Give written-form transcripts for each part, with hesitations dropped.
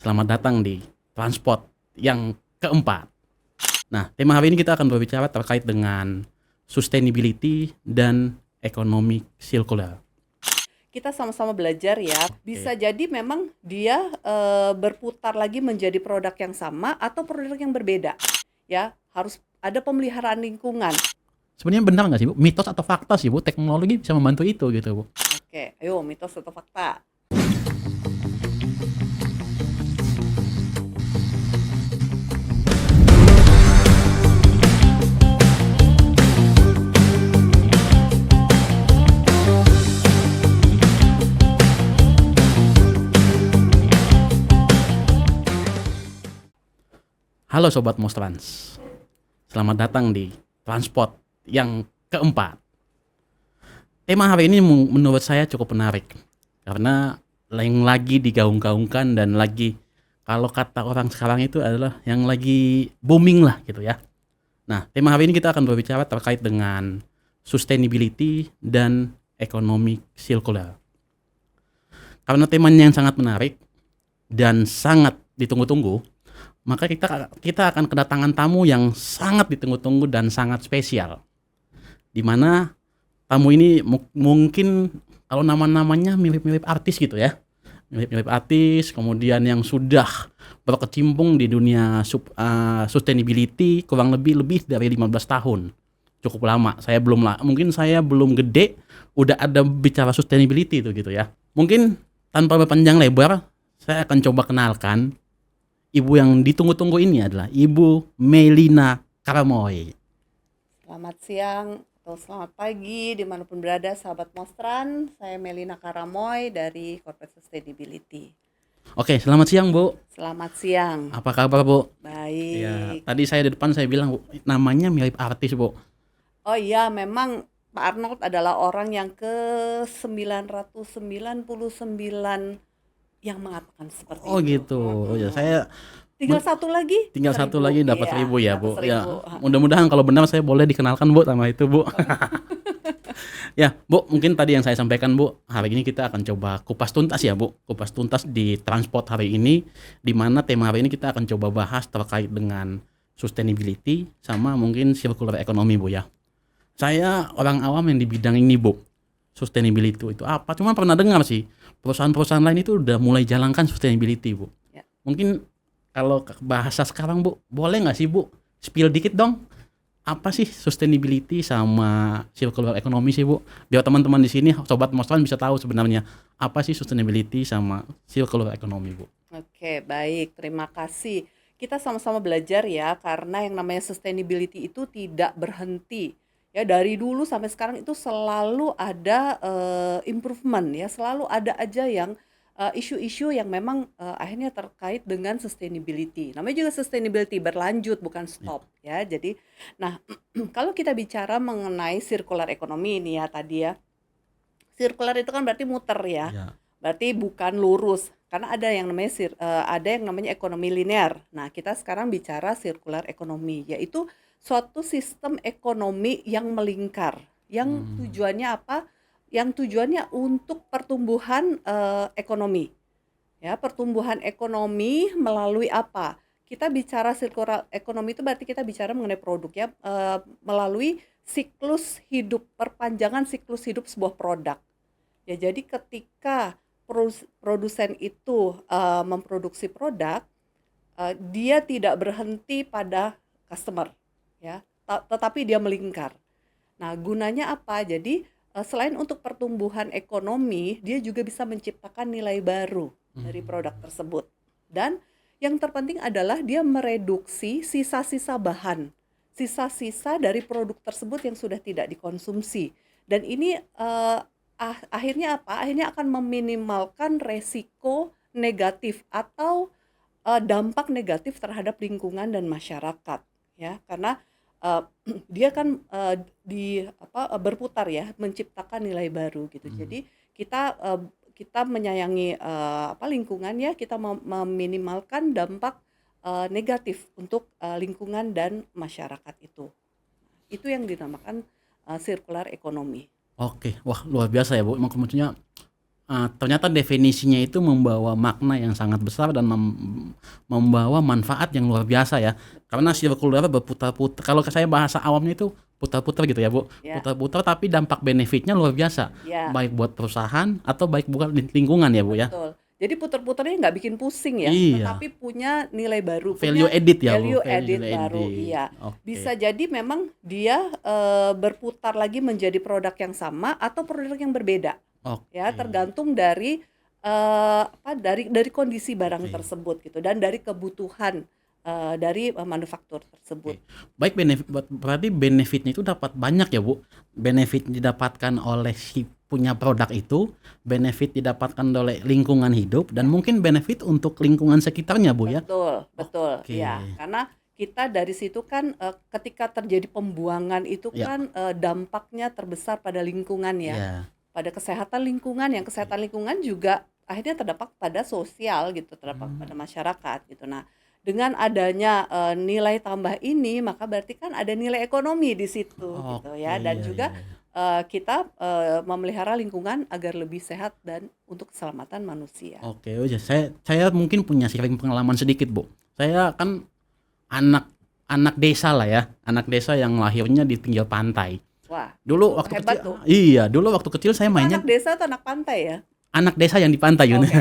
Selamat datang di Transport yang keempat. Nah, tema hari ini kita akan berbicara terkait dengan sustainability dan ekonomi sirkular. Kita sama-sama belajar ya. Bisa jadi memang dia berputar lagi menjadi produk yang sama atau produk yang berbeda. Ya, harus ada pemeliharaan lingkungan. Sebenarnya benar nggak sih, Bu? Mitos atau fakta sih, Bu? Teknologi bisa membantu itu gitu, Bu. Oke, ayo mitos atau fakta. Halo Sobat Mostrans. Selamat datang di Transport yang keempat. Tema hari ini menurut saya cukup menarik. Karena yang lagi digaung-gaungkan dan lagi, kalau kata orang sekarang itu adalah yang lagi booming lah gitu ya. Nah, tema hari ini kita akan berbicara terkait dengan sustainability dan ekonomi sirkular. Karena temanya yang sangat menarik dan sangat ditunggu-tunggu, maka kita akan kedatangan tamu yang sangat ditunggu-tunggu dan sangat spesial. Di mana tamu ini mungkin kalau nama-namanya mirip-mirip artis gitu ya. Mirip-mirip artis, kemudian yang sudah berkecimpung di dunia sustainability kurang lebih dari 15 tahun. Cukup lama. Mungkin saya belum gede udah ada bicara sustainability itu gitu ya. Mungkin tanpa berpanjang lebar, saya akan coba kenalkan ibu yang ditunggu-tunggu ini adalah Ibu Melina Karamoy. Selamat siang atau selamat pagi dimanapun berada sahabat Mostran. Saya Melina Karamoy dari Corporate Sustainability. Oke, selamat siang Bu. Selamat siang. Apa kabar Bu? Ya, Baik. tadi saya di depan saya bilang Bu, namanya mirip artis Bu. Oh iya, memang Pak Arnold adalah orang yang ke-999 yang mengatakan seperti Oh itu. gitu. Oh ya, saya Tinggal satu lagi, tinggal satu 1000. lagi dapat Iya, 1000 ya dapat Bu. 1000. Ya, mudah-mudahan kalau benar saya boleh dikenalkan Bu sama itu Bu. Ya Bu, mungkin tadi yang saya sampaikan Bu, hari ini kita akan coba kupas tuntas ya Bu. Kupas tuntas di transport hari ini, di mana tema hari ini kita akan coba bahas terkait dengan sustainability sama mungkin circular economy Bu ya. Saya orang awam yang di bidang ini Bu. Sustainability itu apa? Cuma pernah dengar sih, perusahaan-perusahaan lain itu udah mulai jalankan sustainability Bu. Ya. Mungkin kalau bahasa sekarang Bu, boleh nggak sih Bu spill dikit dong? Apa sih sustainability sama circular economy sih Bu? Biar teman-teman di sini sobat Mostran bisa tahu sebenarnya apa sih sustainability sama circular economy Bu. Oke, baik. Terima kasih. Kita sama-sama belajar ya, karena yang namanya sustainability itu tidak berhenti. Ya, dari dulu sampai sekarang itu selalu ada improvement ya, selalu ada aja yang isu-isu yang memang akhirnya terkait dengan sustainability. Namanya juga sustainability berlanjut bukan stop ya. Jadi, nah kalau kita bicara mengenai circular economy ini ya tadi ya, circular itu kan berarti muter ya. Ya. Berarti bukan lurus, karena ada yang namanya ekonomi linear. Nah, kita sekarang bicara circular economy, yaitu suatu sistem ekonomi yang melingkar. Yang tujuannya apa? Yang tujuannya untuk pertumbuhan ekonomi. Ya, pertumbuhan ekonomi melalui apa? Kita bicara circular economy itu berarti kita bicara mengenai produk ya, melalui siklus hidup, perpanjangan siklus hidup sebuah produk. Ya, jadi ketika produsen itu memproduksi produk, dia tidak berhenti pada customer, ya, tetapi dia melingkar. Nah, gunanya apa? Jadi selain untuk pertumbuhan ekonomi, dia juga bisa menciptakan nilai baru dari produk tersebut. Dan yang terpenting adalah dia mereduksi sisa-sisa bahan, sisa-sisa dari produk tersebut yang sudah tidak dikonsumsi. Dan ini akhirnya apa? Akhirnya akan meminimalkan resiko negatif atau dampak negatif terhadap lingkungan dan masyarakat, ya. Karena dia kan berputar ya, menciptakan nilai baru gitu. Jadi kita menyayangi lingkungan ya, kita meminimalkan dampak negatif untuk lingkungan dan masyarakat itu. Itu yang dinamakan circular economy. Oke, wah luar biasa ya Bu. Emang maksudnya ternyata definisinya itu membawa makna yang sangat besar dan membawa manfaat yang luar biasa ya. Karena Betul. sirkular berputar-putar. Kalau saya bahasa awamnya itu putar-putar gitu ya, Bu. Ya, Putar-putar tapi dampak benefitnya luar biasa. ya, Baik buat perusahaan atau baik buat lingkungan ya, Bu ya. betul. Jadi puter-puternya nggak bikin pusing ya, Iya. tetapi punya nilai baru, Value punya added ya, Bu. value Value added baru. added. Iya. Oke. Bisa jadi memang dia berputar lagi menjadi produk yang sama atau produk yang berbeda. Ya, Oke. tergantung dari apa dari kondisi barang Oke. tersebut gitu dan dari kebutuhan dari manufaktur tersebut. Oke. Baik berarti benefitnya itu dapat banyak ya, Bu. Benefit didapatkan oleh si punya produk itu, benefit didapatkan oleh lingkungan hidup dan mungkin benefit untuk lingkungan sekitarnya, Bu ya. Betul, betul. Oke. Ya, karena kita dari situ kan ketika terjadi pembuangan itu Ya, kan dampaknya terbesar pada lingkungan ya, ya. pada kesehatan lingkungan, yang Oke. kesehatan lingkungan juga akhirnya terdampak pada sosial gitu, terdampak Hmm. pada masyarakat gitu. Nah, dengan adanya nilai tambah ini, maka berarti kan ada nilai ekonomi di situ gitu Oke, ya, dan ya, ya, juga ya. kita memelihara lingkungan agar lebih sehat dan untuk keselamatan manusia. Oke, oh ya saya mungkin punya sharing pengalaman sedikit, Bu. Saya kan anak anak desa lah ya, anak desa yang lahirnya di pinggir pantai. Wah, itu Dulu waktu hebat kecil, tuh. iya, dulu waktu kecil saya Itu mainnya anak desa atau anak pantai ya? anak desa yang di pantai gitu. Oke.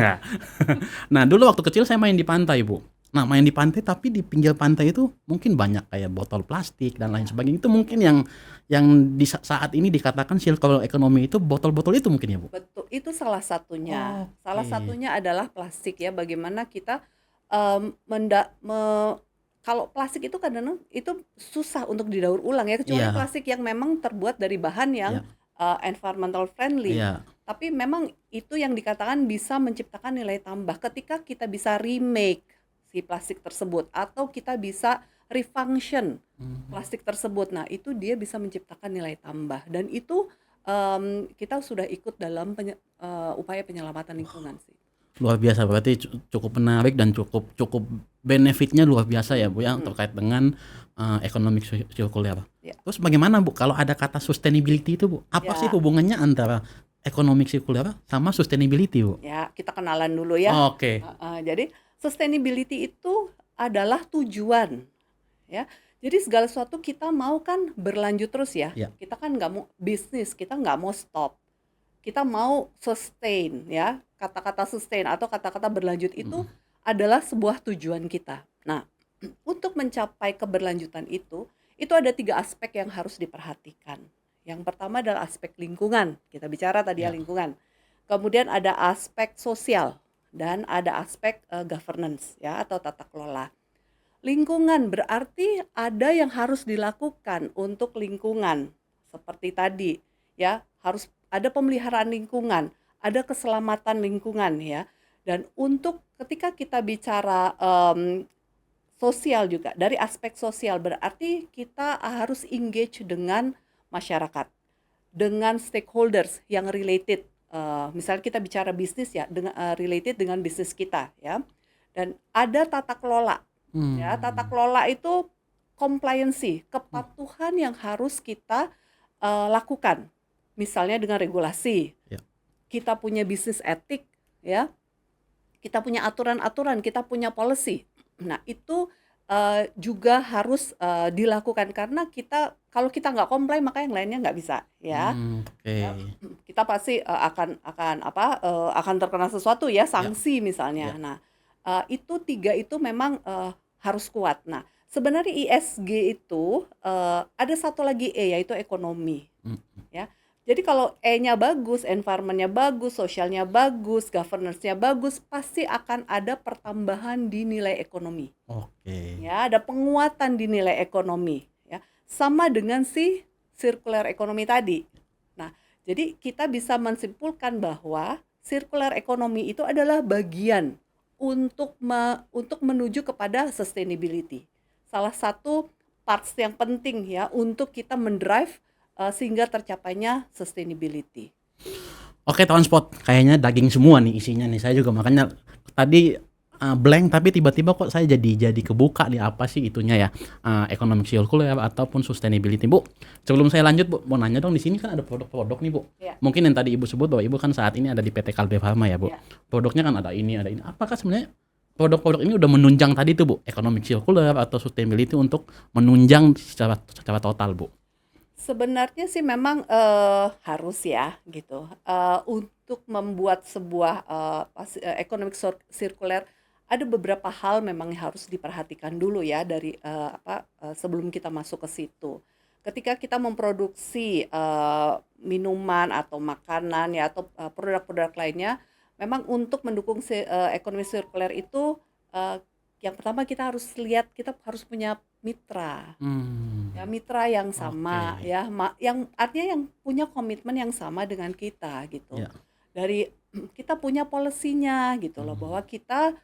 Nah, dulu waktu kecil saya main di pantai, Bu. Nah, main di pantai tapi di pinggir pantai itu mungkin banyak kayak botol plastik dan lain Ya, sebagainya. Itu mungkin yang di saat ini dikatakan circular economy itu botol-botol itu mungkin ya, Bu? betul. Itu salah satunya. Salah Oke. satunya adalah plastik ya. Bagaimana kita em, menda- me- kalau plastik itu kadang itu susah untuk didaur ulang ya, kecuali Iya, plastik yang memang terbuat dari bahan yang iya, environmental friendly. iya. Tapi memang itu yang dikatakan bisa menciptakan nilai tambah ketika kita bisa remake si plastik tersebut atau kita bisa refunction Mhm. plastik tersebut. Nah, itu dia bisa menciptakan nilai tambah dan itu kita sudah ikut dalam upaya penyelamatan lingkungan sih. Luar biasa berarti cukup menarik dan cukup cukup benefitnya luar biasa ya, Bu ya Hmm, terkait dengan economic circular. ya, Terus bagaimana, Bu, kalau ada kata sustainability itu, Bu? Apa sih ya, hubungannya antara economic circular sama sustainability, Bu? ya, kita kenalan dulu ya. Oke. Jadi sustainability itu adalah tujuan, ya. Jadi segala sesuatu kita mau kan berlanjut terus ya. Ya. Kita kan nggak mau bisnis, kita nggak mau stop. Kita mau sustain ya. Kata-kata sustain atau kata-kata berlanjut itu Mhm. adalah sebuah tujuan kita. Nah, untuk mencapai keberlanjutan itu ada 3 aspek yang harus diperhatikan. Yang pertama adalah aspek lingkungan. Kita bicara tadi ya Ya. lingkungan. Kemudian ada aspek sosial dan ada aspek governance ya atau tata kelola. Lingkungan berarti ada yang harus dilakukan untuk lingkungan. Seperti tadi ya, harus ada pemeliharaan lingkungan, ada keselamatan lingkungan ya. Dan untuk ketika kita bicara sosial juga, dari aspek sosial berarti kita harus engage dengan masyarakat, dengan stakeholders yang related. Misalnya kita bicara bisnis ya, dengan related dengan bisnis kita ya. Dan ada tata kelola. Ya, tata Hmm. kelola itu compliancy, Hmm. kepatuhan yang harus kita lakukan. Misalnya dengan regulasi, Ya. kita punya bisnis etik, ya, kita punya aturan-aturan, kita punya policy. Nah, itu juga harus dilakukan karena kalau kita nggak comply maka yang lainnya nggak bisa, ya. Oke. Ya, kita pasti akan terkena sesuatu ya, Ya, sanksi misalnya. ya. Nah, itu 3 itu memang harus kuat. Nah, sebenarnya ISG itu ada satu lagi E yaitu ekonomi, Hmm. ya. Jadi kalau E-nya bagus, environment-nya bagus, sosialnya bagus, governance-nya bagus, pasti akan ada pertambahan di nilai ekonomi. Oke. Ya, ada penguatan di nilai ekonomi, ya. Sama dengan si circular economy tadi. Nah, jadi kita bisa menyimpulkan bahwa circular economy itu adalah bagian untuk menuju kepada sustainability. Salah satu parts yang penting ya untuk kita mendrive sehingga tercapainya sustainability. Oke, transport kayaknya daging semua nih isinya nih. Saya juga makanya tadi blank tapi tiba-tiba kok saya jadi kebuka nih apa sih itunya ya, economic circular ataupun sustainability. Bu, sebelum saya lanjut Bu, mau nanya dong, di sini kan ada produk-produk nih Bu. Ya, Mungkin yang tadi Ibu sebut bahwa Ibu kan saat ini ada di PT Kalbe Farma ya Bu. ya. Produknya kan ada ini, ada ini. Apakah sebenarnya produk-produk ini udah menunjang tadi tuh Bu, economic circular atau sustainability untuk menunjang secara total Bu? Sebenarnya sih memang harus ya gitu. Untuk membuat sebuah economic circular ada beberapa hal memang yang harus diperhatikan dulu ya dari sebelum kita masuk ke situ. Ketika kita memproduksi minuman atau makanan ya atau produk-produk lainnya, memang untuk mendukung ekonomi sirkuler itu eh, yang pertama kita harus lihat kita harus punya mitra. Ya, mitra yang sama Oke. ya, yang artinya yang punya komitmen yang sama dengan kita gitu. Ya. Dari kita punya polisinya gitu loh bahwa kita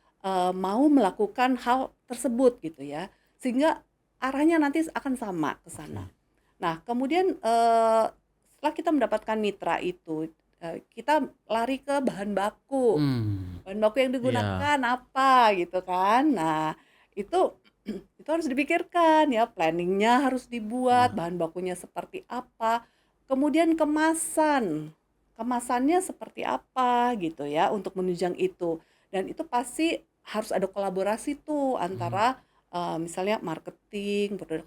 mau melakukan hal tersebut gitu ya. Sehingga arahnya nanti akan sama ke sana. Oke. Nah, kemudian setelah kita mendapatkan mitra itu, kita lari ke bahan baku. Bahan baku yang Iya. digunakan apa gitu kan. Nah, itu itu harus dipikirkan ya, planningnya harus dibuat, Nah. bahan bakunya seperti apa, kemudian kemasannya seperti apa gitu ya untuk menunjang itu. Dan itu pasti harus ada kolaborasi tuh Mmm. antara misalnya marketing, Oke.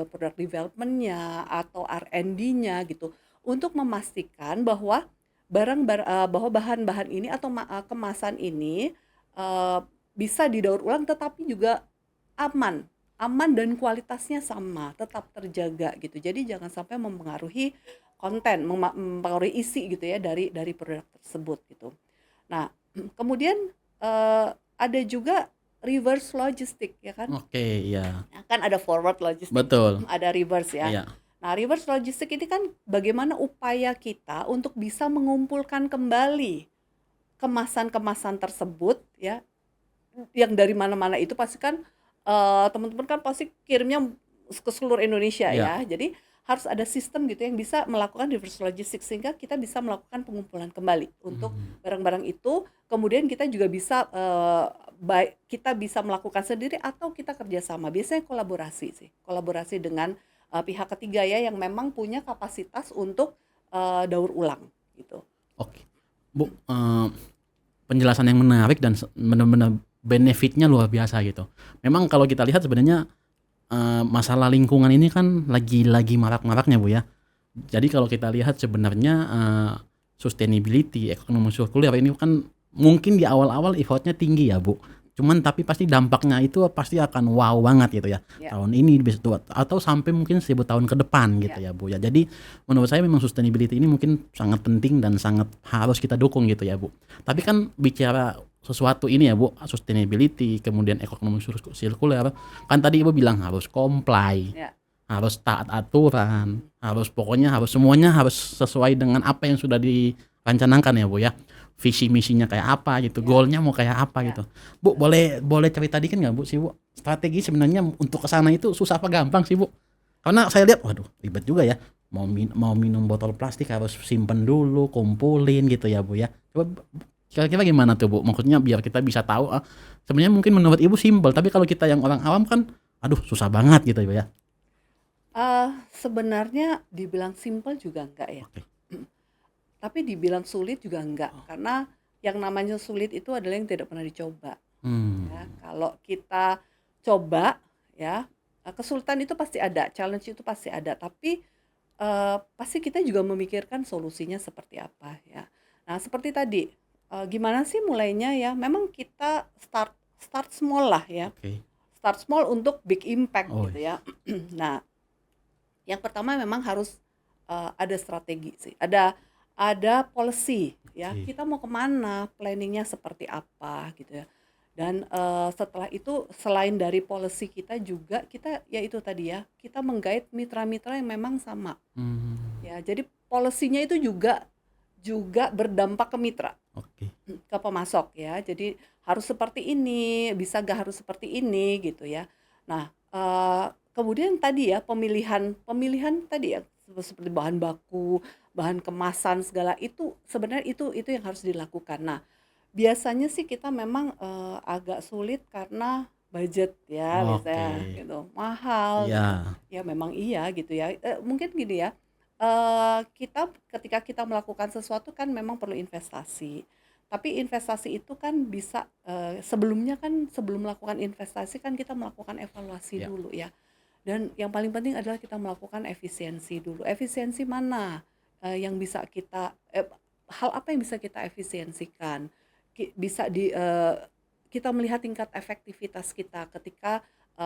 produk development-nya atau R&D-nya gitu untuk memastikan bahwa bahwa bahan-bahan ini atau kemasan ini eh, bisa didaur ulang tetapi juga aman, aman dan kualitasnya sama, tetap terjaga gitu. Jadi jangan sampai mempengaruhi konten, mempengaruhi isi gitu ya dari produk tersebut gitu. Nah, kemudian ada juga reverse logistik ya kan? Oke, iya. Nah, kan ada forward logistik, Betul. ada reverse ya. Iya. Nah, reverse logistik ini kan bagaimana upaya kita untuk bisa mengumpulkan kembali kemasan-kemasan tersebut ya, yang dari mana-mana itu pasti kan teman-teman kan pasti kirimnya ke seluruh Indonesia Iya. ya. Jadi harus ada sistem gitu yang bisa melakukan reverse logistics sehingga kita bisa melakukan pengumpulan kembali untuk Mmm. barang-barang itu. Kemudian kita juga bisa baik kita bisa melakukan sendiri atau kita kerjasama. Biasanya kolaborasi sih, kolaborasi dengan pihak ketiga ya yang memang punya kapasitas untuk daur ulang gitu. Oke. Bu, penjelasan yang menarik dan benar-benar benefitnya luar biasa gitu. Memang kalau kita lihat sebenarnya, masalah lingkungan ini kan lagi marak-maraknya Bu ya. Jadi kalau kita lihat sebenarnya, sustainability, ekonomi sirkuler ini kan mungkin di awal-awal effort-nya tinggi ya Bu. Cuman tapi pasti dampaknya itu pasti akan wow banget gitu ya. Ya, Tahun ini bisa tua atau sampai mungkin 1000 tahun ke depan gitu ya. ya Bu ya. Jadi menurut saya memang sustainability ini mungkin sangat penting dan sangat harus kita dukung gitu ya Bu. Tapi kan bicara sesuatu ini ya Bu, sustainability kemudian ekonomi sirkuler, kan tadi Ibu bilang harus comply, Ya. harus taat aturan, Hmm. harus pokoknya harus semuanya harus sesuai dengan apa yang sudah direncanakan ya Bu ya. Visi misinya kayak apa gitu, Ya. goalnya mau kayak apa Ya. gitu. Bu, boleh boleh cerita dikit nggak Bu sih Bu? Strategi sebenarnya untuk ke sana itu susah apa gampang sih Bu? Karena saya lihat, waduh ribet juga ya. Mau minum botol plastik harus simpen dulu, kumpulin gitu ya Bu ya. Coba kira-kira gimana tuh Bu? Maksudnya biar kita bisa tahu, sebenarnya mungkin menurut Ibu simpel, tapi kalau kita yang orang awam kan, aduh susah banget gitu ya. Sebenarnya dibilang simpel juga enggak ya. Oke. Tapi dibilang sulit juga enggak, Oh. karena yang namanya sulit itu adalah yang tidak pernah dicoba Hmm. ya. Kalau kita coba ya, kesulitan itu pasti ada, challenge itu pasti ada, tapi pasti kita juga memikirkan solusinya seperti apa ya. Nah, seperti tadi, gimana sih mulainya ya? Memang kita start start small lah ya. Oke. Start small untuk big impact Oh. gitu ya. Nah, yang pertama memang harus ada strategi sih, ada policy ya. Oke. Kita mau kemana, planningnya seperti apa gitu ya. Dan setelah itu selain dari policy kita juga kita ya itu tadi ya, kita menggait mitra-mitra yang memang sama Hmm. ya. Jadi policy-nya itu juga juga berdampak ke mitra, Oke. ke pemasok ya. Jadi harus seperti ini, bisa gak harus seperti ini gitu ya. Nah, kemudian tadi ya pemilihan pemilihan tadi ya seperti bahan baku, bahan kemasan segala itu sebenarnya itu yang harus dilakukan. Nah, Biasanya sih kita memang, agak sulit karena budget ya Oke. biasanya gitu, mahal Iya. gitu. Ya memang iya gitu ya, mungkin gini ya, kita ketika kita melakukan sesuatu kan memang perlu investasi. Tapi investasi itu kan bisa, sebelumnya kan sebelum melakukan investasi kan kita melakukan evaluasi Iya. dulu ya. Dan yang paling penting adalah kita melakukan efisiensi dulu. Efisiensi mana, yang bisa kita hal apa yang bisa kita efisiensikan? Bisa kita melihat tingkat efektivitas kita ketika,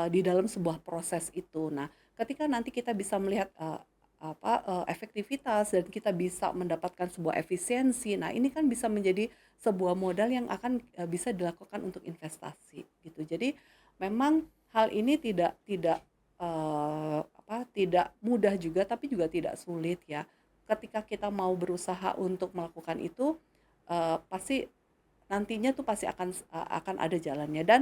di dalam sebuah proses itu. Nah, ketika nanti kita bisa melihat, efektivitas dan kita bisa mendapatkan sebuah efisiensi, nah ini kan bisa menjadi sebuah modal yang akan, bisa dilakukan untuk investasi, gitu. Jadi memang hal ini tidak mudah juga, tapi juga tidak sulit ya. Ketika kita mau berusaha untuk melakukan itu, pasti nantinya tuh pasti akan ada jalannya dan,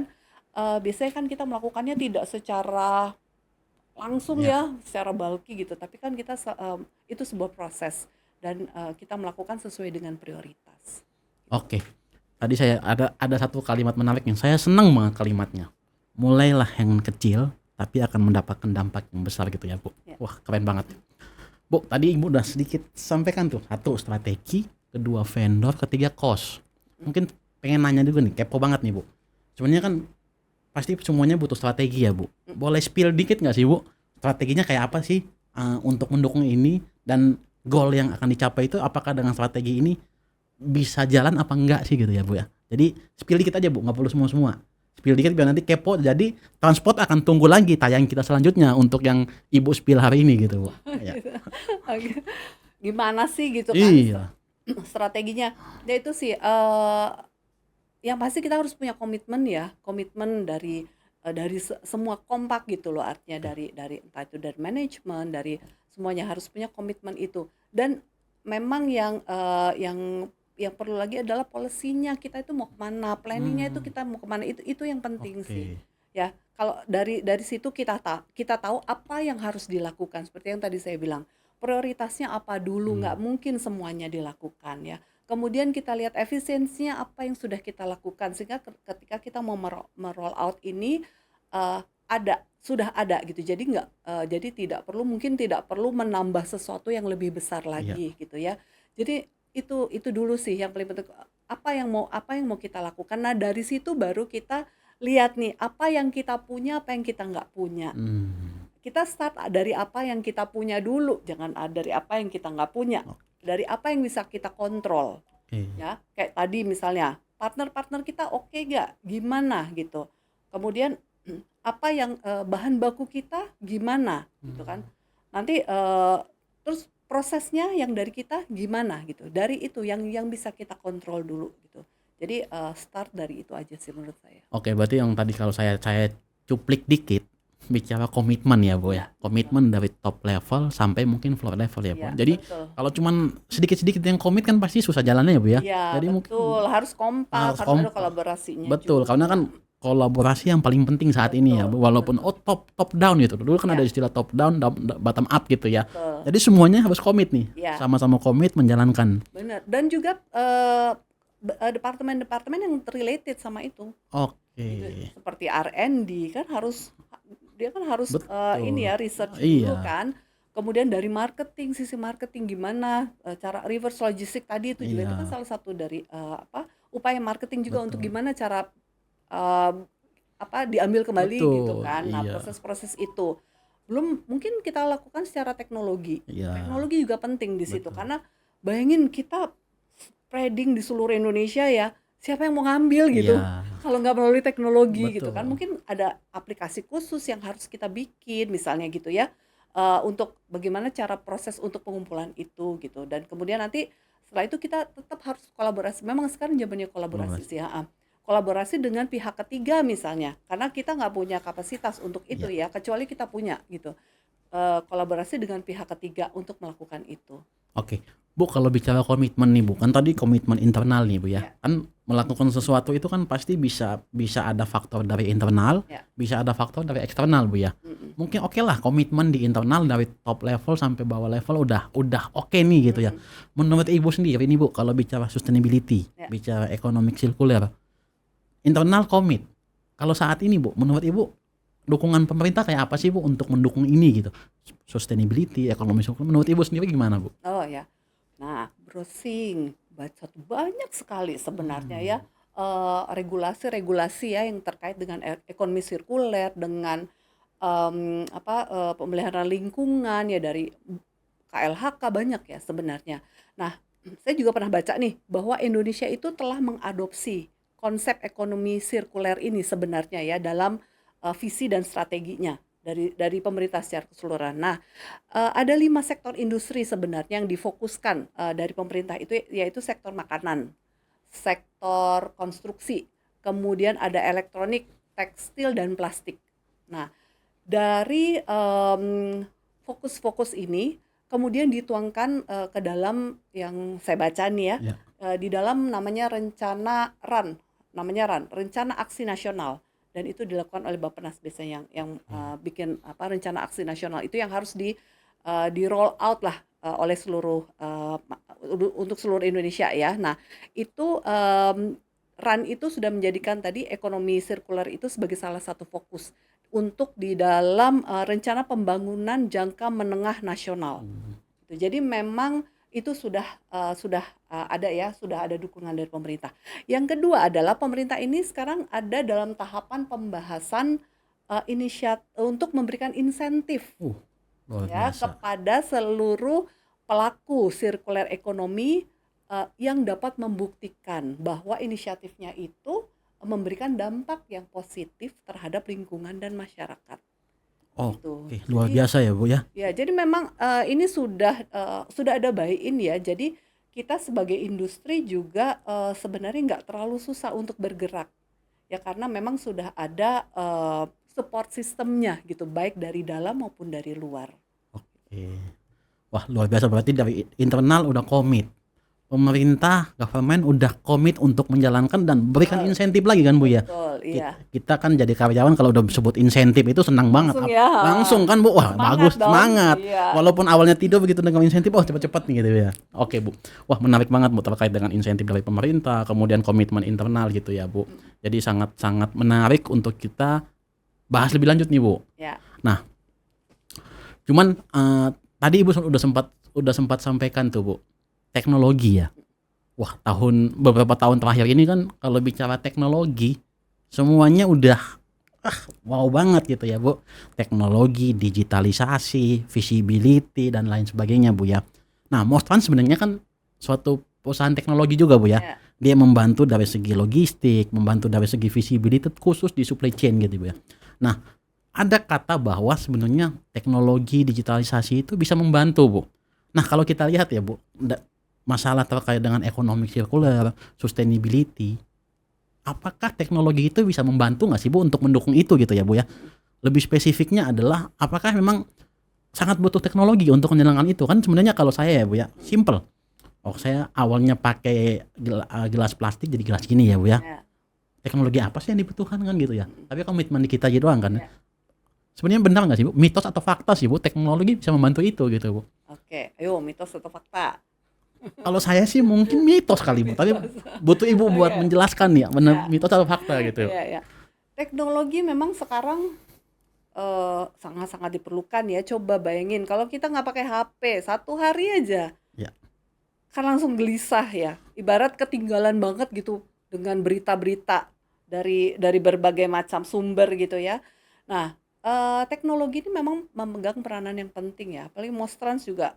biasanya kan kita melakukannya tidak secara langsung Iya. ya, secara bulky gitu, tapi kan itu sebuah proses dan, kita melakukan sesuai dengan prioritas. Oke. Tadi saya ada satu kalimat menarik yang saya senang banget kalimatnya. Mulailah yang kecil tapi akan mendapatkan dampak yang besar gitu ya, Bu. Ya. Wah, keren banget. Bu, tadi Ibu udah sedikit sampaikan tuh. Satu, strategi, kedua vendor, ketiga cost. Mungkin pengen nanya juga nih, kepo banget nih, Bu. Sebenarnya kan pasti semuanya butuh strategi ya, Bu. Boleh spill dikit nggak sih, Bu? Strateginya kayak apa sih untuk mendukung ini dan goal yang akan dicapai itu apakah dengan strategi ini bisa jalan apa enggak sih gitu ya, Bu ya. Jadi spill dikit aja, Bu, nggak perlu semua-semua. Spill dikit biar nanti kepo. Jadi transport akan tunggu lagi tayang kita selanjutnya untuk yang Ibu spill hari ini gitu, Bu. Ya. Gitu. Oke. Gimana sih gitu kan Iya. strateginya? Ya itu sih, yang pasti kita harus punya komitmen ya, komitmen dari semua kompak gitu loh, artinya Oke. dari entah itu dari manajemen, dari semuanya harus punya komitmen itu. Dan memang yang perlu lagi adalah policy-nya, kita itu mau kemana, planning-nya itu Hmm, kita mau kemana, itu yang penting sih. oke. Ya, kalau dari situ kita tahu apa yang harus dilakukan. Seperti yang tadi saya bilang, prioritasnya apa dulu, nggak Hmm, mungkin semuanya dilakukan ya. Kemudian kita lihat efisiensinya apa yang sudah kita lakukan sehingga ketika kita mau meroll out ini, sudah ada gitu. Jadi tidak perlu menambah sesuatu yang lebih besar iya. lagi gitu ya. Jadi itu dulu sih yang paling penting, apa yang mau kita lakukan. Nah, dari situ baru kita lihat nih, apa yang kita punya, apa yang kita nggak punya. Hmm, Kita start dari apa yang kita punya dulu, jangan dari apa yang kita nggak punya. Dari apa yang bisa kita kontrol, oke. ya. Kayak tadi misalnya, partner-partner kita oke nggak? Gimana gitu. Kemudian apa yang bahan baku kita gimana gitu kan. Hmm, Nanti terus prosesnya yang dari kita gimana gitu. Dari itu yang bisa kita kontrol dulu gitu. Jadi start dari itu aja sih menurut saya. oke, berarti yang tadi kalau saya cuplik dikit bicara komitmen ya, Bu Ya, ya. Komitmen dari top level sampai mungkin floor level ya, Bu. ya Jadi betul. kalau cuman sedikit-sedikit yang komit kan pasti susah jalannya ya, Bu ya. Iya, Jadi mungkin betul. Harus kompak, harus harus ada kompak. kolaborasinya Betul, karena juga. kan kolaborasi yang paling penting saat ini ya, Betul, Bu. Walaupun betul. top top down gitu. Dulu kan ada Ya, istilah top down, bottom up gitu ya. betul. Jadi semuanya harus komit nih. Ya, Sama-sama komit menjalankan. benar. Dan juga departemen-departemen yang related sama itu. Oke. Gitu. Seperti R&D kan harus ini Betul. ya research dulu Iya, kan. Kemudian dari marketing, sisi marketing gimana cara reverse logistik tadi itu juga itu kan iya, salah satu dari upaya marketing juga untuk betul. gimana cara eh, diambil kembali gitu Betul, kan. Nah, iya, proses-proses itu belum mungkin kita lakukan secara teknologi. iya, Teknologi juga penting di situ betul. karena bayangin kita spreading di seluruh Indonesia ya, siapa yang mau ngambil gitu Iya, kalau nggak melalui teknologi gitu kan. betul. Mungkin ada aplikasi khusus yang harus kita bikin misalnya gitu ya, untuk bagaimana cara proses untuk pengumpulan itu gitu. Dan kemudian nanti setelah itu kita tetap harus kolaborasi, memang sekarang zamannya kolaborasi Kolaborasi. sih, heeh. Kolaborasi dengan pihak ketiga misalnya, karena kita nggak punya kapasitas untuk itu Iya. ya, kecuali kita punya gitu, kolaborasi dengan pihak ketiga untuk melakukan itu. Oke. Bu, kalau bicara komitmen nih, Bu, kan tadi komitmen internal nih, Bu ya. Ya, Kan melakukan sesuatu itu kan pasti bisa bisa ada faktor dari internal, Ya. bisa ada faktor dari eksternal Bu ya. Mm-mm. Mungkin oke lah komitmen di internal dari top level sampai bawah level udah oke nih gitu ya. Mm-mm. Menurut Ibu sendiri nih Bu, kalau bicara sustainability, Ya. bicara economic circular, internal komit. Kalau saat ini Bu, menurut Ibu dukungan pemerintah kayak apa sih Bu untuk mendukung ini gitu? Sustainability, economic circular, menurut Ibu sendiri gimana Bu? Oh ya. Nah, browsing, baca tuh banyak sekali sebenarnya ya regulasi-regulasi ya yang terkait dengan ekonomi sirkuler, dengan pemeliharaan lingkungan ya dari KLHK banyak ya sebenarnya. Nah, saya juga pernah baca nih bahwa Indonesia itu telah mengadopsi konsep ekonomi sirkuler ini sebenarnya ya dalam visi dan strateginya dari pemerintah secara keseluruhan. Nah, ada 5 sektor industri sebenarnya yang difokuskan dari pemerintah itu yaitu sektor makanan, sektor konstruksi, kemudian ada elektronik, tekstil dan plastik. Nah, dari fokus-fokus ini kemudian dituangkan ke dalam yang saya baca nih ya, Ya. di dalam namanya Rencana Aksi Nasional, dan itu dilakukan oleh Bappenas biasanya yang bikin rencana aksi nasional itu yang harus di roll out lah oleh seluruh untuk seluruh Indonesia ya. Nah, itu RAN itu sudah menjadikan tadi ekonomi sirkular itu sebagai salah satu fokus untuk di dalam rencana pembangunan jangka menengah nasional. Jadi memang itu sudah ada ya, sudah ada dukungan dari pemerintah. Yang kedua adalah pemerintah ini sekarang ada dalam tahapan pembahasan untuk memberikan insentif Luar ya biasa. kepada seluruh pelaku sirkuler ekonomi yang dapat membuktikan bahwa inisiatifnya itu memberikan dampak yang positif terhadap lingkungan dan masyarakat. Gitu. Oke, luar Jadi biasa ya Bu ya. ya, jadi memang ini sudah ada buy-in ya. Jadi kita sebagai industri juga sebenarnya nggak terlalu susah untuk bergerak ya karena memang sudah ada support sistemnya gitu, baik dari dalam maupun dari luar. Oke. Wah, luar biasa berarti dari internal udah komit. Pemerintah, government udah komit untuk menjalankan dan berikan Betul, insentif lagi kan Bu ya. betul, iya. Kita kan jadi karyawan kalau udah sebut insentif itu senang banget. Langsung ya, Langsung kan Bu, wah semangat bagus, dong. semangat. Iya. Walaupun awalnya tidur begitu dengan insentif, oh cepet-cepet nih gitu ya. Oke Bu, wah menarik banget Bu terkait dengan insentif dari pemerintah, kemudian komitmen internal gitu ya Bu. Jadi sangat-sangat menarik untuk kita bahas lebih lanjut nih Bu. Ya, Nah, cuman tadi Ibu udah sempat sampaikan tuh Bu, teknologi ya. Wah, beberapa tahun terakhir ini kan kalau bicara teknologi semuanya udah wow banget gitu ya Bu. Teknologi, digitalisasi, visibility dan lain sebagainya Bu ya. Nah, Mostran sebenarnya kan suatu perusahaan teknologi juga Bu ya. ya, Dia membantu dari segi logistik, membantu dari segi visibility khusus di supply chain gitu Bu ya. Nah, ada kata bahwa sebenarnya teknologi digitalisasi itu bisa membantu Bu. Nah, kalau kita lihat ya Bu, masalah terkait dengan ekonomi sirkular, sustainability, apakah teknologi itu bisa membantu nggak sih Bu untuk mendukung itu gitu ya Bu ya? Lebih spesifiknya adalah apakah memang sangat butuh teknologi untuk menjalankan itu? Kan sebenarnya kalau saya ya Bu ya, simple. Oh, saya awalnya pakai gelas plastik jadi gelas gini ya Bu ya. ya. Teknologi apa sih yang dibutuhkan kan gitu ya? Tapi komitmen di kita aja doang kan. Ya. Sebenarnya benar nggak sih Bu? Mitos atau fakta sih Bu? Teknologi bisa membantu itu gitu Bu? Oke, ayo mitos atau fakta? Kalau saya sih mungkin mitos kali Bu, tapi butuh Ibu buat Oke. menjelaskan ya, benar Ya. mitos atau fakta gitu. Iya, ya. Teknologi memang sekarang sangat-sangat diperlukan ya. Coba bayangin kalau kita nggak pakai HP 1 hari aja, Ya. kan langsung gelisah ya. Ibarat ketinggalan banget gitu dengan berita-berita dari berbagai macam sumber gitu ya. Nah, teknologi ini memang memegang peranan yang penting ya. Apalagi Mostrans juga,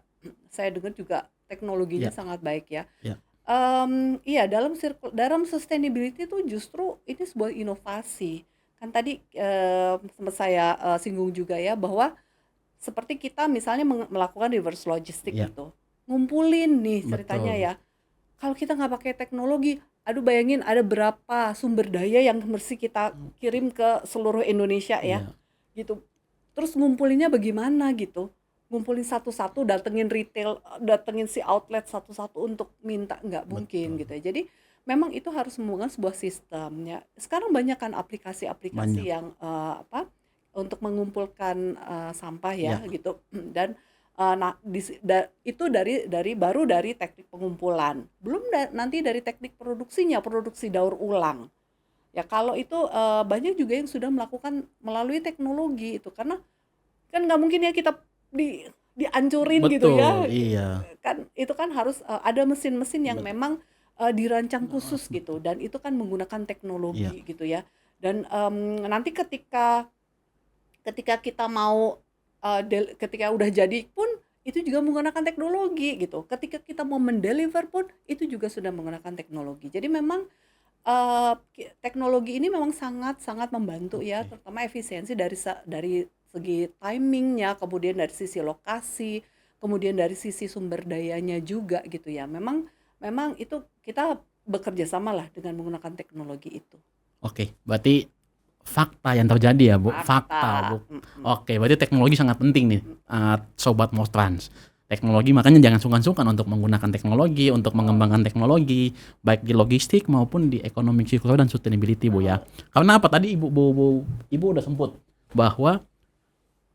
saya dengar juga teknologinya Ya. sangat baik ya. Ya. Iya, dalam sustainability itu justru ini sebuah inovasi. Kan tadi sempat saya singgung juga ya bahwa seperti kita misalnya melakukan reverse logistic Ya. gitu, ngumpulin nih ceritanya Betul. ya. Kalau kita nggak pakai teknologi, aduh bayangin ada berapa sumber daya yang mesti kita kirim ke seluruh Indonesia ya, Iya. gitu. Terus ngumpulinnya bagaimana gitu? Ngumpulin satu-satu, datengin retail, datengin si outlet satu-satu untuk minta, nggak mungkin Betul. gitu ya. Jadi memang itu harus membangun sebuah sistem ya. Sekarang banyak kan aplikasi-aplikasi Banyak. yang untuk mengumpulkan sampah ya Ya, gitu dan nah itu baru dari teknik pengumpulan. Belum nanti dari teknik produksinya, produksi daur ulang. Ya kalau itu banyak juga yang sudah melakukan melalui teknologi itu karena kan nggak mungkin ya kita dihancurin gitu betul. ya Iya. kan itu kan harus ada mesin-mesin yang Bet- memang dirancang khusus gitu dan itu kan menggunakan Iya. teknologi gitu ya dan nanti ketika ketika kita mau ketika udah jadi pun itu juga menggunakan teknologi gitu ketika kita mau mendeliver pun itu juga sudah menggunakan teknologi jadi memang teknologi ini memang sangat-sangat membantu ya, Oke. terutama efisiensi dari segi timingnya, kemudian dari sisi lokasi, kemudian dari sisi sumber dayanya juga gitu ya. Memang memang itu kita bekerja sama lah dengan menggunakan teknologi itu. Oke, berarti fakta yang terjadi ya, Bu. Fakta, Fakta, Bu. Oke, berarti teknologi sangat penting nih, Sobat Mostrans. Teknologi makanya jangan sungkan-sungkan untuk menggunakan teknologi, untuk betul, mengembangkan teknologi, baik di logistik maupun di ekonomi circular dan sustainability, Bu ya. betul. Karena apa tadi Ibu udah sebut bahwa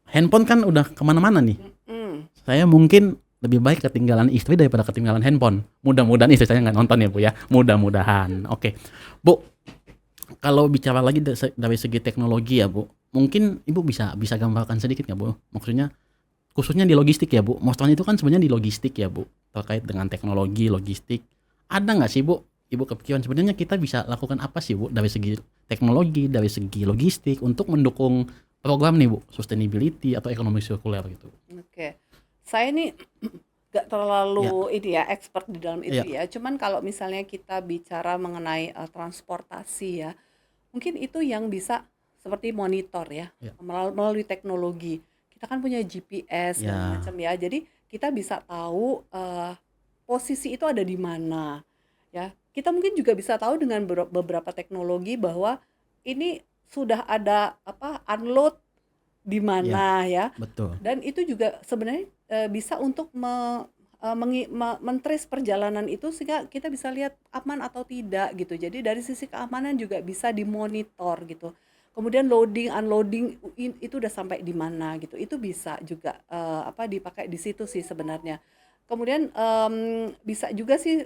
handphone kan udah kemana-mana nih. Mm, Saya mungkin lebih baik ketinggalan istri daripada ketinggalan handphone. Mudah-mudahan istri saya nggak nonton ya, Bu ya. Mudah-mudahan. Oke, Bu. Kalau bicara lagi dari segi teknologi ya, Bu, mungkin Ibu bisa bisa gambarkan sedikit nggak, Bu? Maksudnya khususnya di logistik ya, Bu. Mostly itu kan sebenarnya di logistik ya, Bu. Terkait dengan teknologi logistik. Ada nggak sih, Bu? Ibu kepikiran sebenarnya kita bisa lakukan apa sih, Bu, dari segi teknologi, dari segi logistik untuk mendukung program nih, Bu, sustainability atau ekonomi sirkuler gitu. oke. Saya nih gak Ya, terlalu ini ya expert di dalam itu ya, ya. Cuman kalau misalnya kita bicara mengenai transportasi ya, mungkin itu yang bisa seperti monitor ya, ya, melalui teknologi. Kita kan punya GPS segala ya, macam ya, jadi kita bisa tahu posisi itu ada di mana ya. Kita mungkin juga bisa tahu dengan beberapa teknologi bahwa ini sudah ada unload di ya, mana ya. betul. Dan itu juga sebenarnya bisa untuk men-trace perjalanan itu sehingga kita bisa lihat aman atau tidak gitu. Jadi dari sisi keamanan juga bisa dimonitor gitu. Kemudian loading, unloading itu udah sampai di mana gitu. Itu bisa juga dipakai di situ sih sebenarnya. Kemudian bisa juga sih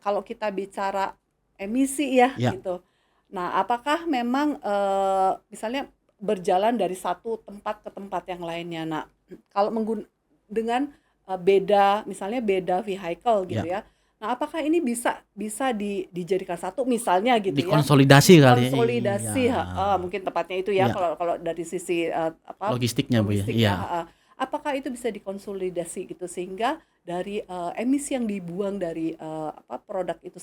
kalau kita bicara emisi ya Ya, gitu. Nah, apakah memang misalnya berjalan dari satu tempat ke tempat yang lainnya. Nah, kalau dengan misalnya beda vehicle gitu ya. ya. Nah, apakah ini bisa bisa dijadikan satu misalnya gitu ya? Dikonsolidasi kali ya. Iya. Konsolidasi, mungkin tepatnya itu ya Iya, kalau kalau dari sisi logistiknya, Bu ya. logistik Iya. ya. Apakah itu bisa dikonsolidasi gitu sehingga dari emisi yang dibuang dari produk itu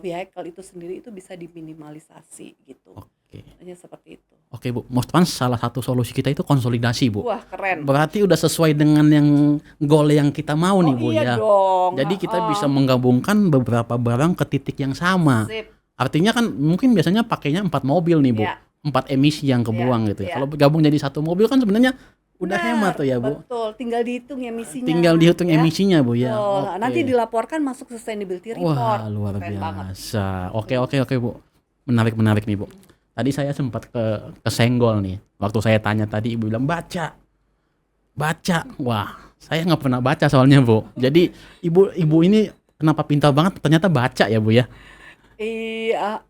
vehicle itu sendiri itu bisa diminimalisasi gitu. Oke. Hanya seperti itu. Oke, Bu. Most Trans salah satu solusi kita itu konsolidasi, Bu. Wah, keren. Berarti udah sesuai dengan yang goal yang kita mau Oh nih, Bu iya ya. dong. Jadi kita Heeh. bisa menggabungkan beberapa barang ke titik yang sama. Sip. Artinya kan mungkin biasanya pakainya 4 mobil nih, Bu. Ya, 4 emisi yang ya, kebuang gitu ya. ya. Kalau gabung jadi satu mobil kan sebenarnya udah hemat Benar, tuh ya, Bu. betul. Tinggal dihitung emisinya, Tinggal dihitung ya. emisinya, Bu ya. Betul. Nanti Oke. dilaporkan masuk sustainability report. Wah, luar Keren banget. biasa. Oke, Mm. oke, oke, Bu. Menarik, menarik nih, Bu. Tadi saya sempat kesenggol nih. Waktu saya tanya tadi, Ibu bilang baca, baca. Wah, saya nggak pernah baca soalnya, Bu. Jadi ibu ini kenapa pintar banget? Ternyata baca ya, Bu ya. Iya,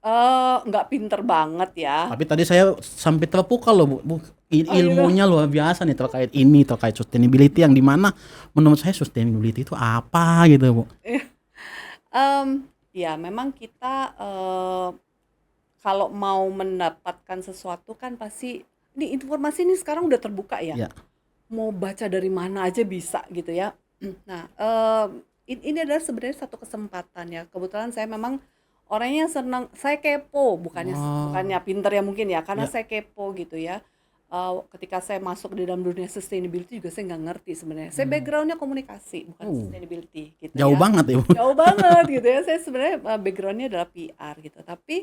nggak pinter banget ya. Tapi tadi saya sampai terpukau loh, Bu. Oh gitu. Ilmunya luar biasa nih terkait ini, terkait sustainability yang dimana menurut saya sustainability itu apa gitu, Bu. Ya memang kita kalau mau mendapatkan sesuatu kan pasti ini informasi ini sekarang udah terbuka ya. Ya, Mau baca dari mana aja bisa gitu ya. Nah, ini adalah sebenarnya satu kesempatan ya. Kebetulan saya memang orangnya senang, saya kepo, bukannya oh, bukannya pinter ya mungkin ya, karena ya, saya kepo gitu ya. Ketika saya masuk di dalam dunia sustainability juga saya nggak ngerti sebenarnya. Saya hmm. backgroundnya komunikasi, bukan Oh, sustainability gitu jauh ya. banget ya, Bu. Jauh banget gitu ya. Saya sebenarnya backgroundnya adalah PR gitu. Tapi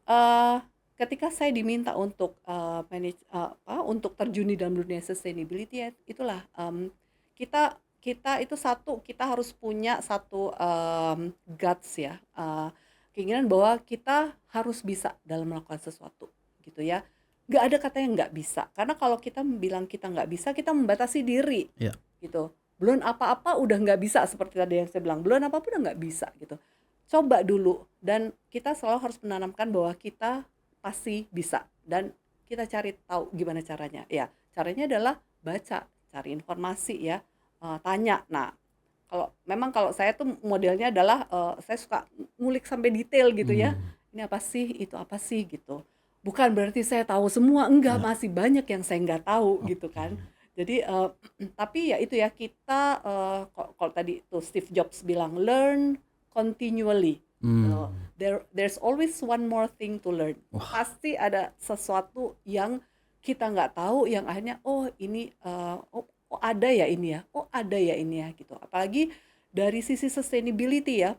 eh ketika saya diminta untuk untuk terjun di dalam dunia sustainability ya, itulah kita kita itu satu, kita harus punya satu guts ya, keinginan bahwa kita harus bisa dalam melakukan sesuatu gitu ya. Nggak ada kata yang nggak bisa, karena kalau kita bilang kita nggak bisa, kita membatasi diri Ya. gitu. Belum apa-apa udah nggak bisa, seperti tadi yang saya bilang, belum apa-apa udah nggak bisa gitu. Coba dulu, dan kita selalu harus menanamkan bahwa kita pasti bisa, dan kita cari tahu gimana caranya. Ya, caranya adalah baca, cari informasi ya, tanya. Nah, kalau saya tuh modelnya adalah saya suka ngulik sampai detail gitu ya. Hmm. Ini apa sih, itu apa sih gitu. Bukan berarti saya tahu semua, enggak, Ya. masih banyak yang saya nggak tahu gitu Oke. kan. Jadi tapi ya itu ya, kita kalau tadi tuh Steve Jobs bilang learn continually. Hmm. There's always one more thing to learn. Wah. Pasti ada sesuatu yang kita nggak tahu, yang akhirnya ini ada ya ini ya, ada ya ini ya gitu. Apalagi dari sisi sustainability ya.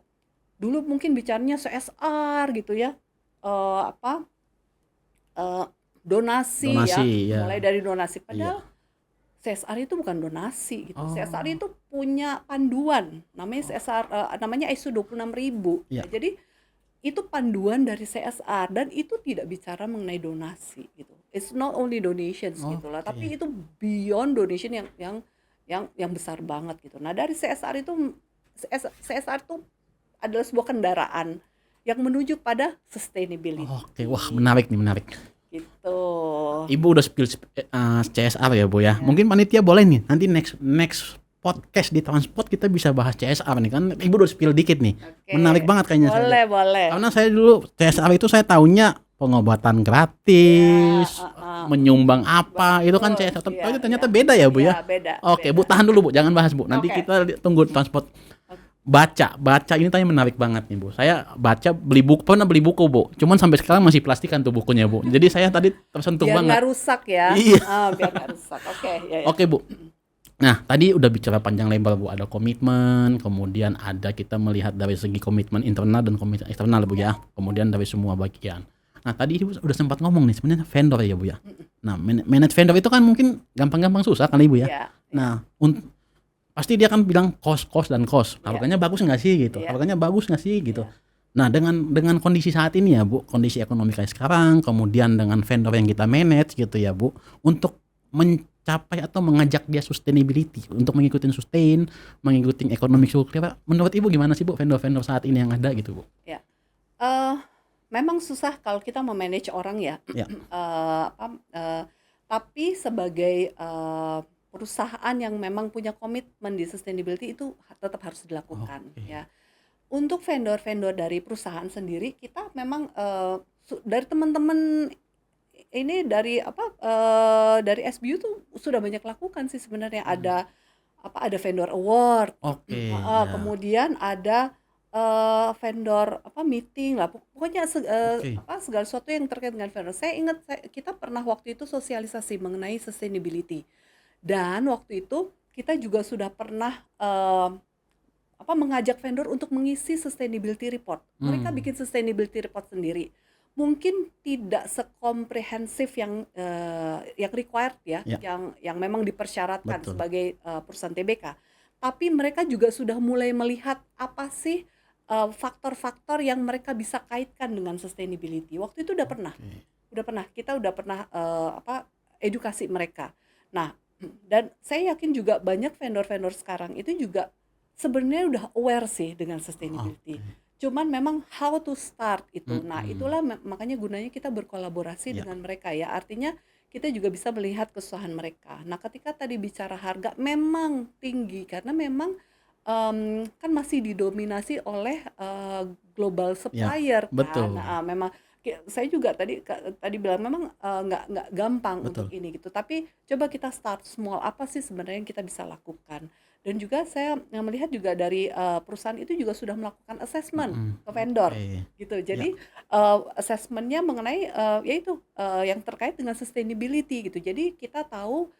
Dulu mungkin bicaranya CSR gitu ya, apa donasi ya, Donasi ya. mulai dari donasi. Iya. Padahal CSR itu bukan donasi gitu. Oh. CSR itu punya panduan, namanya CSR, namanya ISO 26000. Iya. Jadi itu panduan dari CSR, dan itu tidak bicara mengenai donasi gitu. It's not only donations gitu lah, Oke. tapi itu beyond donation yang besar banget gitu. Nah, dari CSR itu, CSR itu adalah sebuah kendaraan yang menuju pada sustainability. Oke, wah menarik nih, menarik. Gitu. Ibu udah spill CSR ya Bu ya. Mungkin panitia boleh nih nanti next podcast di Transport kita bisa bahas CSR nih kan. Ibu udah spill dikit nih. Oke. Menarik banget kayaknya. Boleh. Karena saya dulu CSR itu saya taunya pengobatan gratis, Ya, menyumbang apa, itu kan betul. CSR. Iya, Tapi ternyata iya. beda ya Bu Iya, ya. beda. Oke, Bu tahan dulu Bu, jangan bahas Bu. Nanti Oke. kita tunggu Transport. Baca ini tanya menarik banget nih Bu. Saya pernah beli buku Bu. Cuman sampai sekarang masih plastikan tuh bukunya Bu. Jadi saya tadi tersentuh Biar banget. nggak rusak ya. Iya. Biar nggak rusak. Oke, ya. Oke Bu. Nah tadi udah bicara panjang lebar Bu. Ada komitmen, kemudian ada kita melihat dari segi komitmen internal dan komitmen eksternal Bu ya. Kemudian dari semua bagian. Nah tadi Ibu udah sempat ngomong nih sebenarnya vendor ya Bu ya. Nah manage vendor itu kan mungkin gampang-gampang susah kan Ibu ya. Iya. Nah pasti dia kan bilang cost. Harganya bagus nggak sih gitu. Iya. Harganya bagus nggak sih gitu. Iya. Nah dengan kondisi saat ini ya Bu, kondisi ekonomi kayak sekarang, kemudian dengan vendor yang kita manage gitu ya Bu, untuk mencapai atau mengajak dia sustainability, untuk mengikuti sustain, mengikuti ekonomi sirkular, menurut Ibu gimana sih Bu vendor-vendor saat ini yang ada gitu Bu? Ya. Memang susah kalau kita memanage orang ya. Ya. Tapi sebagai perusahaan yang memang punya komitmen di sustainability, itu tetap harus dilakukan. Oke. Ya. Untuk vendor-vendor dari perusahaan sendiri, kita memang dari teman-teman ini dari dari SBU tuh sudah banyak lakukan sih sebenarnya. Ada vendor award. Oke. Ya. Kemudian ada vendor meeting lah, pokoknya Oke. segala sesuatu yang terkait dengan vendor. Saya ingat kita pernah waktu itu sosialisasi mengenai sustainability, dan waktu itu kita juga sudah pernah mengajak vendor untuk mengisi sustainability report. Mereka bikin sustainability report sendiri. Mungkin tidak sekomprehensif yang required ya, Ya. yang memang dipersyaratkan Betul. sebagai perusahaan TBK. Tapi mereka juga sudah mulai melihat apa sih faktor-faktor yang mereka bisa kaitkan dengan sustainability. Waktu itu udah pernah kita udah pernah edukasi mereka. Nah, dan saya yakin juga banyak vendor-vendor sekarang itu juga sebenarnya udah aware sih dengan sustainability. Cuman memang how to start itu. Nah, itulah makanya gunanya kita berkolaborasi dengan mereka ya. Artinya kita juga bisa melihat kesusahan mereka. Nah, ketika tadi bicara harga memang tinggi karena memang kan masih didominasi oleh global supplier kan. betul. Nah, memang saya juga tadi bilang memang nggak gampang Betul. untuk ini gitu. Tapi coba kita start small, apa sih sebenarnya yang kita bisa lakukan. Dan juga saya melihat juga dari perusahaan itu juga sudah melakukan assessment ke vendor gitu. Jadi assessmentnya mengenai yaitu yang terkait dengan sustainability gitu. Jadi kita tahu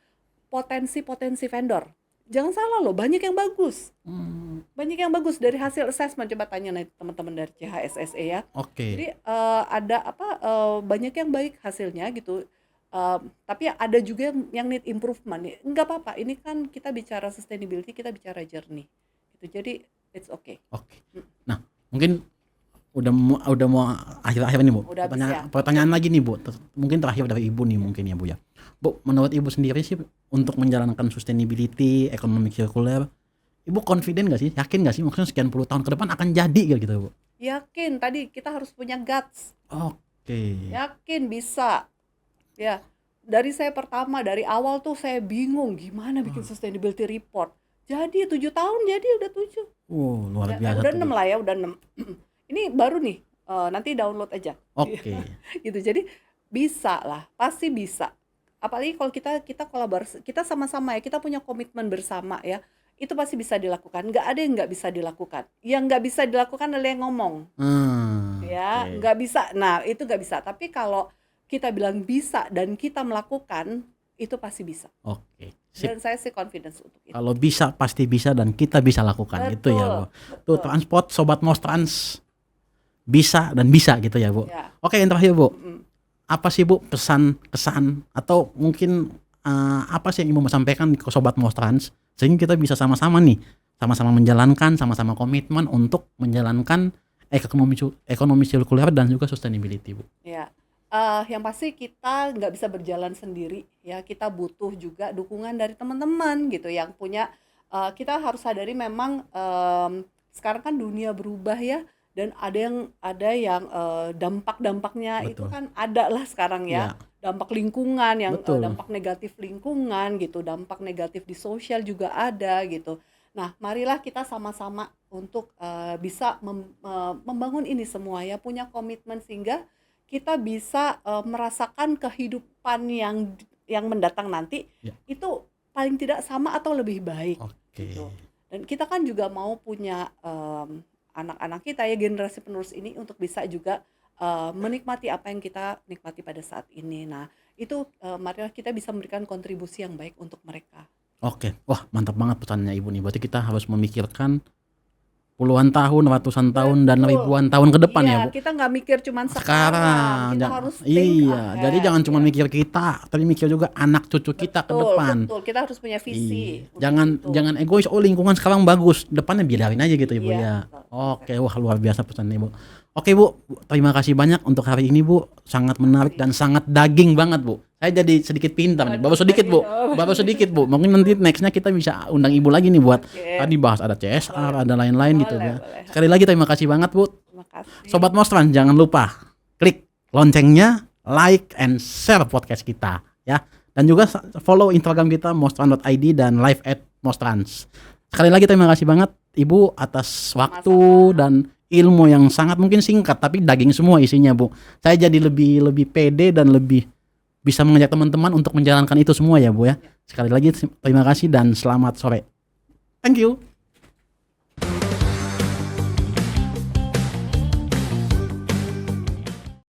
potensi vendor. Jangan salah loh, banyak yang bagus. Banyak yang bagus dari hasil assessment. Coba tanya nih teman-teman dari CHSSE ya. Oke. Jadi ada banyak yang baik hasilnya gitu. Tapi ada juga yang need improvement. Nggak apa-apa, ini kan kita bicara sustainability, kita bicara journey. Gitu. Jadi it's okay. Oke. Nah, mungkin udah mau akhir-akhir nih, Bu. Udah habis ya. Pertanyaan lagi nih, Bu. Mungkin terakhir dari Ibu nih mungkin ya, Bu ya. Bu, menurut Ibu sendiri sih untuk menjalankan sustainability, ekonomi sirkuler, Ibu confident gak sih? Yakin gak sih maksudnya sekian puluh tahun ke depan akan jadi gitu, Bu? Yakin, tadi kita harus punya guts. Oke. Yakin bisa. Ya, dari saya pertama, dari awal tuh saya bingung gimana bikin sustainability report. Jadi 7 tahun, jadi udah 7. Luar biasa Udah tuh, 6 Bu. lah ya, udah 6. Ini baru nih, nanti download aja. Oke. Gitu. Jadi bisa lah, pasti bisa. Apalagi kalau kita kolaborasi, kita sama-sama ya, kita punya komitmen bersama ya. Itu pasti bisa dilakukan. Nggak ada yang nggak bisa dilakukan. Yang nggak bisa dilakukan adalah yang ngomong. Ya, Oke. nggak bisa. Nah, itu nggak bisa. Tapi kalau kita bilang bisa dan kita melakukan, itu pasti bisa. Oke. Sip. Dan saya sih confidence untuk itu. Kalau bisa pasti bisa dan kita bisa lakukan itu ya, Bu. Tuh betul. transport sobat Mostrans bisa dan bisa gitu ya, Bu. Ya. Oke, yang terakhir, Bu. Mm-mm. Apa sih, Bu, pesan kesan atau mungkin apa sih yang Ibu mau sampaikan ke sobat Mostrans sehingga kita bisa sama-sama nih sama-sama menjalankan, sama-sama komitmen untuk menjalankan ekonomi sirkuler dan juga sustainability, Bu. Ya, yang pasti kita nggak bisa berjalan sendiri ya, kita butuh juga dukungan dari teman-teman gitu yang punya, kita harus sadari memang sekarang kan dunia berubah ya, dan ada yang dampak-dampaknya itu Betul. kan ada lah sekarang Ya, ya, dampak lingkungan yang betul. dampak negatif lingkungan gitu, dampak negatif di sosial juga ada gitu. Nah, marilah kita sama-sama untuk bisa membangun ini semua ya, punya komitmen sehingga kita bisa merasakan kehidupan yang mendatang nanti Ya. itu paling tidak sama atau lebih baik Oke. gitu. Dan kita kan juga mau punya anak-anak kita ya, generasi penerus ini untuk bisa juga menikmati apa yang kita nikmati pada saat ini. Nah, itu marilah kita bisa memberikan kontribusi yang baik untuk mereka. Oke. Wah, mantap banget pesannya Ibu nih. Berarti kita harus memikirkan puluhan tahun, ratusan tahun dan Betul. ribuan tahun ke depan Iya, ya, Bu. kita nggak mikir cuman sekarang, Sekarang kita jangan, harus think iya, ahead, jadi jangan cuma ya. mikir kita, tapi mikir juga anak cucu kita ke Betul, depan. betul. Kita harus punya visi Iya. untuk Jangan itu. jangan egois. Oh, lingkungan sekarang bagus, depannya biarin aja gitu, Ibu Iya, ya. betul. Oke, wah luar biasa pesannya, Bu. Oke, Bu, terima kasih banyak untuk hari ini, Bu. Sangat menarik dan sangat daging banget, Bu. Saya jadi sedikit pintar nih. Baru sedikit, Bu. Baru sedikit, Bu. Mungkin nanti nextnya kita bisa undang Ibu lagi nih buat Oke. tadi bahas ada CSR, ada lain-lain gitu Boleh, ya. boleh. Sekali lagi terima kasih banget, Bu. Terima kasih. Sobat Mostrans, jangan lupa klik loncengnya, like and share podcast kita ya. Dan juga follow Instagram kita mostrans.id dan live@mostrans. Sekali lagi terima kasih banget Ibu atas waktu dan ilmu yang sangat mungkin singkat tapi daging semua isinya, Bu. Saya jadi lebih pede dan lebih bisa mengajak teman-teman untuk menjalankan itu semua ya, Bu ya. Sekali lagi terima kasih dan selamat sore. Thank you.